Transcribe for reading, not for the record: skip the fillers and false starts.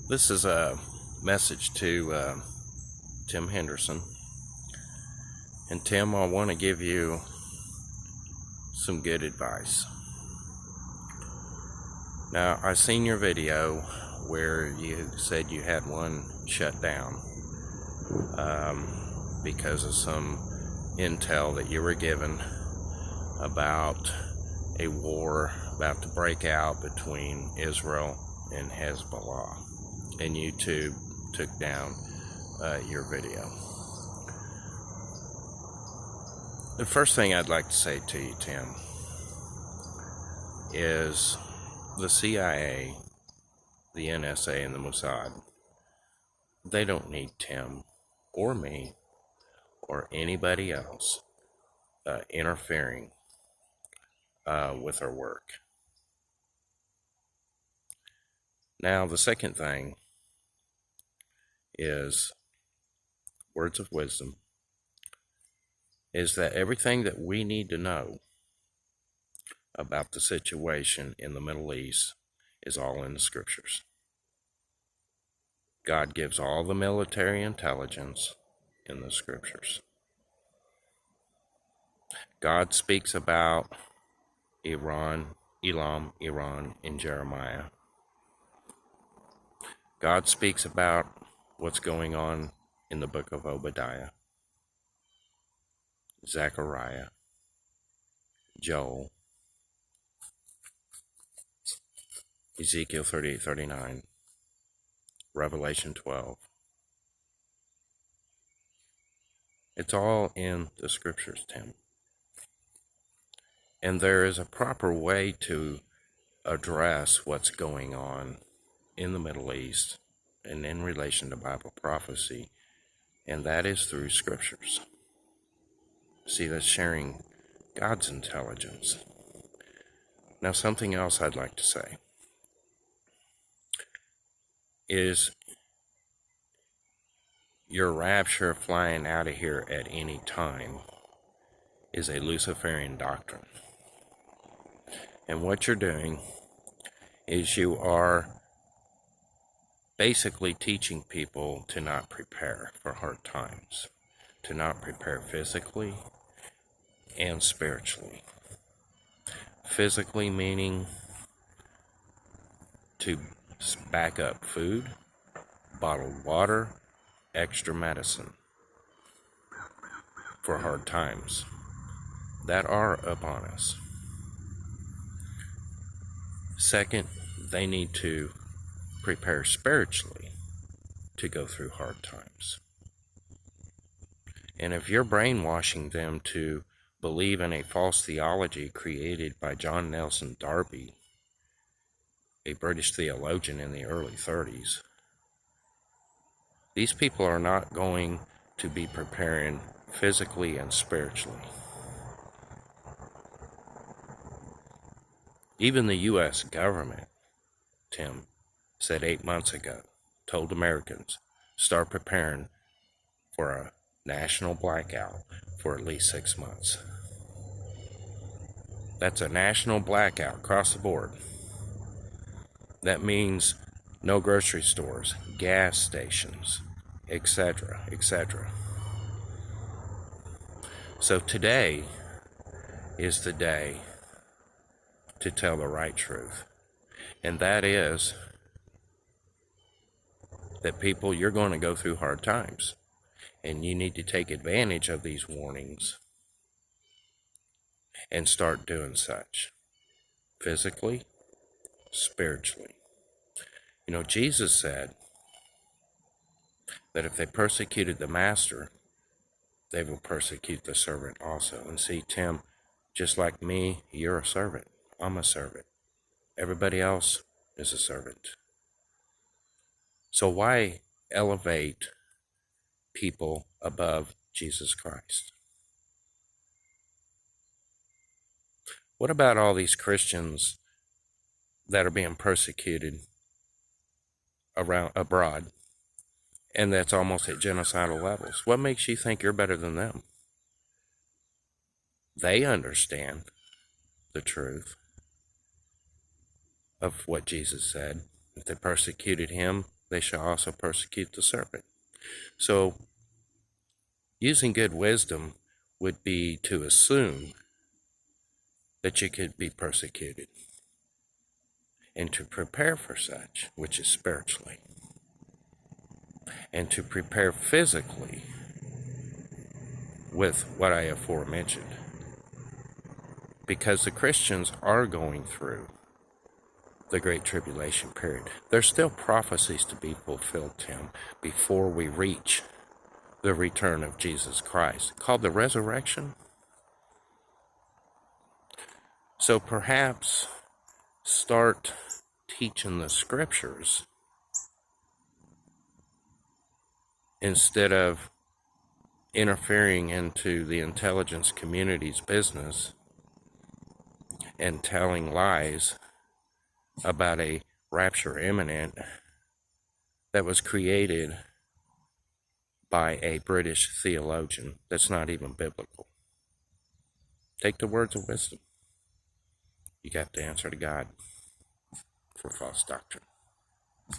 This is a message to Tim Henderson. And Tim, I want to give you some good advice. Now, I seen your video where you said you had one shut down because of some intel that you were given about a war about to break out between Israel and Hezbollah. And YouTube took down your video. The first thing I'd like to say to you, Tim, is the CIA, the NSA, and the Mossad, they don't need Tim or me or anybody else interfering with our work. Now, the second thing is words of wisdom, is that everything that we need to know about the situation in the Middle East is all in the scriptures. God gives all the military intelligence in the scriptures. God speaks about Elam, Iran in Jeremiah. God speaks about what's going on in the book of Obadiah, Zechariah, Joel, Ezekiel 38-39, Revelation 12. It's all in the scriptures, Tim. And there is a proper way to address what's going on in the Middle East and in relation to Bible prophecy, and that is through scriptures. See, that's sharing God's intelligence. Now, something else I'd like to say is your rapture flying out of here at any time is a Luciferian doctrine. And what you're doing is you are basically teaching people to not prepare for hard times, to not prepare physically and spiritually. Physically meaning to back up food, bottled water, extra medicine for hard times that are upon us. Second, they need to prepare spiritually to go through hard times. And if you're brainwashing them to believe in a false theology created by John Nelson Darby, a British theologian in the early 30s, these people are not going to be preparing physically and spiritually. Even the U.S. government, Tim, said 8 months ago, told Americans, start preparing for a national blackout for at least 6 months. That's a national blackout across the board. That means no grocery stores, gas stations, etc., etc. So today is the day to tell the right truth. And that is that people, you're going to go through hard times. And you need to take advantage of these warnings and start doing such. Physically, spiritually. You know, Jesus said that if they persecuted the master, they will persecute the servant also. And see, Tim, just like me, you're a servant. I'm a servant. Everybody else is a servant. So why elevate people above Jesus Christ? What about all these Christians that are being persecuted abroad, and that's almost at genocidal levels? What makes you think you're better than them? They understand the truth of what Jesus said. If they persecuted him, they shall also persecute the serpent. So, using good wisdom would be to assume that you could be persecuted, and to prepare for such, which is spiritually, and to prepare physically with what I aforementioned. Because the Christians are going through the Great Tribulation period. There's still prophecies to be fulfilled, Tim, before we reach the return of Jesus Christ, called the resurrection. So perhaps start teaching the scriptures instead of interfering into the intelligence community's business and telling lies about a rapture imminent that was created by a British theologian that's not even biblical. Take the words of wisdom. You got the answer to God for false doctrine.